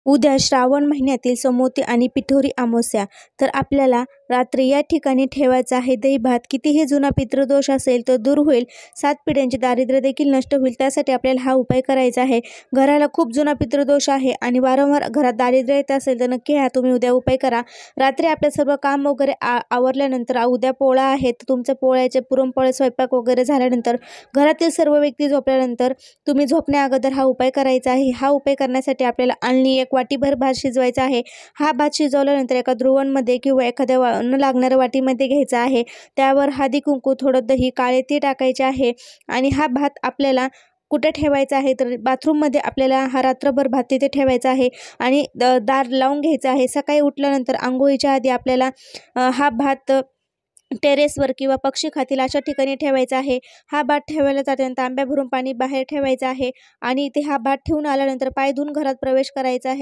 उद्या श्रावण महिन्यातील सोमवती आणि पिठोरी अमावस्या, तर आपल्याला रात्री या ठिकाणी ठेवायचा आहे दही भात. कितीही जुना पितृदोष असेल तर दूर होईल, 7 पिढ्यांचे दारिद्र्य देखील नष्ट होईल. त्यासाठी आपल्याला हा उपाय करायचा आहे. घराला खूप जुना पितृदोष आहे आणि वारंवार घरात दारिद्र्य येत असेल तर नक्की हा तुम्ही उद्या उपाय करा. रात्री आपलं सर्व काम वगैरे आवरल्यानंतर उद्या पोळा आहे, तर तुमच्या पोळ्याचे पुरणपोळी स्वयंपाक वगैरे झाल्यानंतर घरातील सर्व व्यक्ती झोपल्यानंतर तुम्ही झोपण्या अगोदर हा उपाय करायचा आहे. हा उपाय करण्यासाठी आपल्याला आणली 1 वाटीभर भात शिजवायचा आहे. हा भात शिजवल्यानंतर एका द्रोवणमध्ये किंवा एखाद्या न लागणाऱ्या वाटीमध्ये घ्यायचा आहे. त्यावर हळदी कुंकू, थोडं दही, काळे तीळ टाकायचे आहे आणि हा भात आपल्याला कुठे ठेवायचा आहे तर बाथरूममध्ये आपल्याला हा रात्रभर भात तिथे ठेवायचा आहे आणि दार लावून घ्यायचं आहे. सकाळी उठल्यानंतर अंघोळीच्या आधी आपल्याला हा भात टेरेसवर किंवा पक्षी खातील अशा ठिकाणी ठेवायचा आहे. हा भात ठेवायला जाताना तांब्या भरून पाणी बाहेर ठेवायचं आहे आणि इथे हा भात ठेवून आल्यानंतर पाय धुवून घरात प्रवेश करायचा आहे